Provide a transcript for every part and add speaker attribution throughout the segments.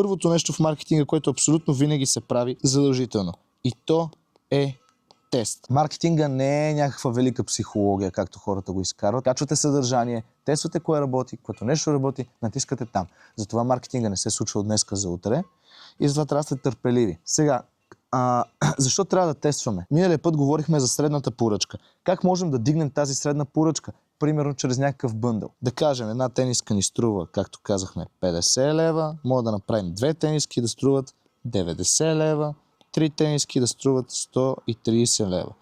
Speaker 1: първото нещо в маркетинга, което абсолютно винаги се прави задължително. И то е тест. Маркетинга не е някаква велика психология, както хората го изкарват. Качвате съдържание, тествате кое работи, което нещо работи, натискате там. Затова маркетинга не се случва от днеска за утре и затова трябва да сте търпеливи. Сега, защо трябва да тестваме? Миналия път говорихме за средната поръчка. Как можем да дигнем тази средна поръчка? Примерно чрез някакъв бъндъл. Да кажем, една тениска ни струва, както казахме, 50 лева. Може да направим 2 тениски да струват 90 лева, 3 тениски да струват 130 лева.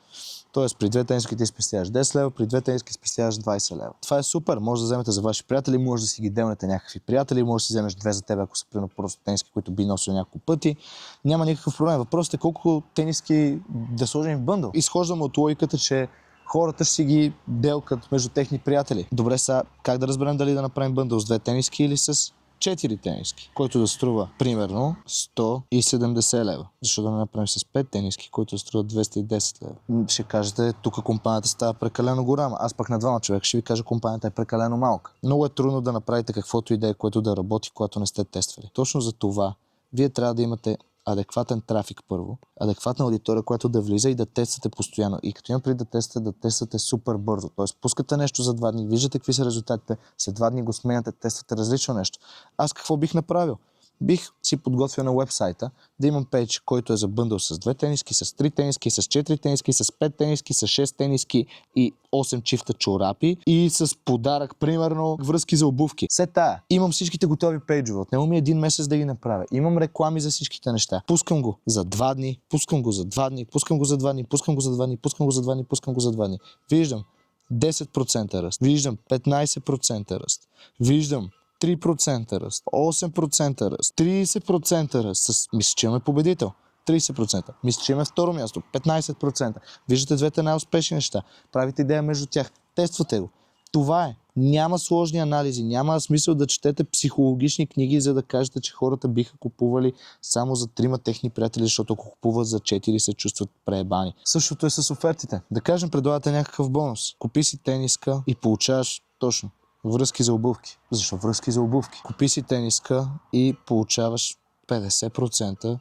Speaker 1: Тоест при 2 тениски ти спестяваш 10 лева, при 2 тениски спестяваш 20 лева. Това е супер. Може да вземете за ваши приятели, може да си ги делнете някакви приятели, може да си вземеш 2 за тебе, ако са примерно просто тениски, които би носил няколко пъти. Няма никакъв проблем. Въпросът е колко тениски да сложим в бъндъл. Изхождаме от логиката, че хората ще си ги делкат между техни приятели. Добре, сега как да разберем дали да направим бъндъл с 2 тениски или с 4 тениски, който да струва примерно 170 лева. Защо да не направим с 5 тениски, които да струват 210 лева? Ще кажете, тук компанията става прекалено голяма. Аз пък на двама човека ще ви кажа, компанията е прекалено малка. Много е трудно да направите каквото идея, което да работи, когато не сте тествали. Точно за това вие трябва да имате адекватен трафик първо, адекватна аудитория, която да влиза и да тествате постоянно. И като имам преди да тествате супер бързо. Тоест пускате нещо за 2 дни, виждате какви са резултатите, след 2 дни го сменяте, тествате различно нещо. Аз какво бих направил? Бих си подготвил на уебсайта да имам пейдж, който е за бъндъл с 2 тениски, с 3 тениски, с 4 тениски, с 5 тениски, с 6 тениски и 8 чифта чорапи и с подарък, примерно, връзки за обувки. След тая, имам всичките готови пейджове. Отнема ми 1 месец да ги направя. Имам реклами за всичките неща. Пускам го за 2 дни, пускам го за 2 дни, пускам го за 2 дни, пускам го за 2 дни, пускам го за 2 дни, пускам го за 2 дни. Виждам 10% ръст, виждам 15% ръст, виждам 3% ръст, 8% ръст, 30% ръст. Мисля, че имаме победител. 30%. Мисля, че имаме второ място. 15%. Виждате двете най-успешни неща. Правите идея между тях. Тествате го. Това е. Няма сложни анализи. Няма смисъл да четете психологични книги, за да кажете, че хората биха купували само за 3 техни приятели, защото ако купуват за 4 се чувстват преебани. Същото е с офертите. Да кажем, предлагате някакъв бонус. Купи си тениска и получаваш точно връзки за обувки. Защо връзки за обувки? Купи си тениска и получаваш 50%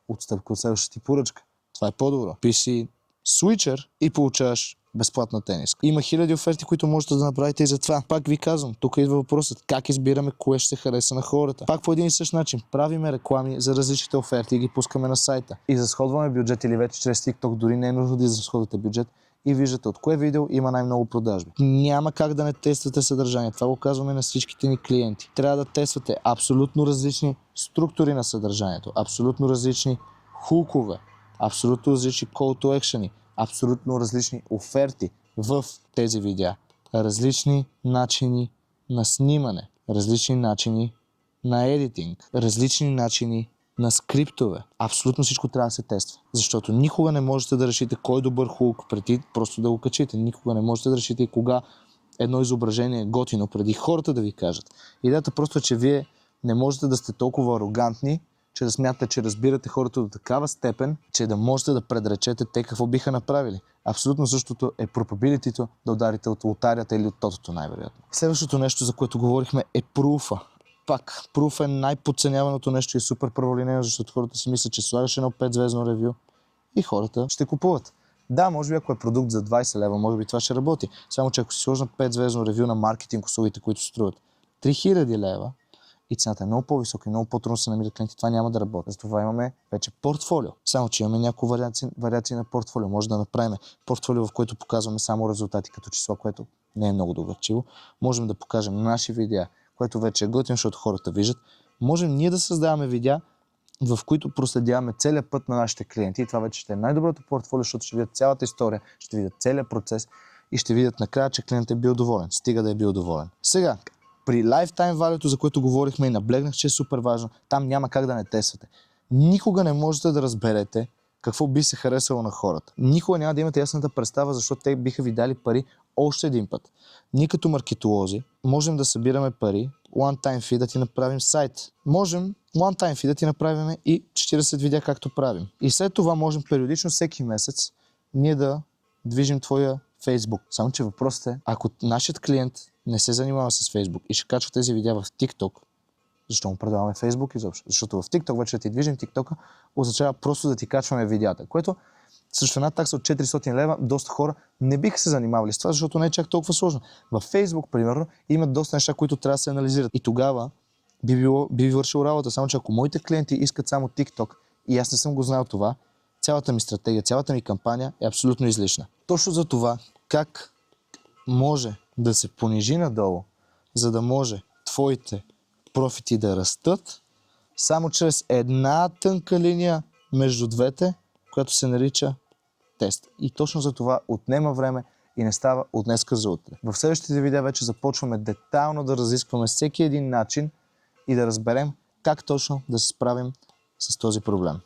Speaker 1: отстъпка от следващата ти поръчка. Това е по-добро. Купи си свичър и получаваш безплатна тениска. Има хиляди оферти, които можете да направите и за това. Пак ви казвам, тук идва въпросът как избираме кое ще се хареса на хората. Пак по един и същ начин правиме реклами за различните оферти и ги пускаме на сайта. И разходваме бюджет или вече чрез TikTok, дори не е нужно да изразходвате бюджет. И виждате от кое видео има най-много продажби. Няма как да не тествате съдържание. Това го казваме на всичките ни клиенти. Трябва да тествате абсолютно различни структури на съдържанието, абсолютно различни хукове, абсолютно различни call to action, абсолютно различни оферти в тези видеа. Различни начини на снимане, различни начини на едитинг, различни начини на скриптове. Абсолютно всичко трябва да се тества. Защото никога не можете да решите кой е добър хук преди просто да го качите. Никога не можете да решите и кога едно изображение е готино преди хората да ви кажат. Идеята просто е, че вие не можете да сте толкова арогантни, че да смятате, че разбирате хората до такава степен, че да можете да предречете те какво биха направили. Абсолютно същото е probability-то да ударите от лотарията или от тотото най-вероятно. Следващото нещо, за което говорихме, е пруфа. Пак, пруф е най-подценяваното нещо и е супер праволинейно, защото хората си мислят, че слагаш едно 5-звездно ревю и хората ще купуват. Да, може би ако е продукт за 20 лева, може би това ще работи. Само че ако си сложна 5-звездно ревю на маркетинг услугите, които струват 3000 лева и цената е много по-висока и много по-трудно се намират клиенти, това няма да работи. Затова имаме вече портфолио. Само че имаме няколко вариации на портфолио. Може да направим портфолио, в което показваме само резултати като число, което не е много доверчиво. Можем да покажем наши видеа, което вече е готино, защото хората виждат. Можем ние да създаваме видеа, в които проследяваме целият път на нашите клиенти и това вече ще е най-доброто портфолио, защото ще видят цялата история, ще видят целият процес и ще видят накрая, че клиентът е бил доволен. Стига да е бил доволен. Сега, при lifetime value, за което говорихме и наблегнах, че е супер важно, там няма как да не тествате. Никога не можете да разберете какво би се харесало на хората. Никога няма да имате ясната представа, защото те биха ви дали пари още един път. Ние като маркетолози можем да събираме пари, one-time fee да ти направим сайт. Можем one-time fee да ти направим и 40 видеа както правим. И след това можем периодично всеки месец ние да движим твоя Facebook. Само че въпросът е, ако нашият клиент не се занимава с Facebook и ще качва тези видеа в TikTok, Защо му предаваме Facebook изобщо? Защото в TikTok вече да ти движим TikTok означава просто да ти качваме видеята, което също една такса от 400 лева, доста хора не биха се занимавали с това, защото не е чак толкова сложно. Във Facebook, примерно, има доста неща, които трябва да се анализират. И тогава би вършил работа, само че ако моите клиенти искат само TikTok и аз не съм го знал това, цялата ми стратегия, цялата ми кампания е абсолютно излишна. Точно за това, как може да се понижи надолу, за да може твоите профити да растат, само чрез една тънка линия между двете, която се нарича тест. И точно за това отнема време и не става от днеска за утре. В следващите видеа вече започваме детайлно да разискваме всеки един начин и да разберем как точно да се справим с този проблем.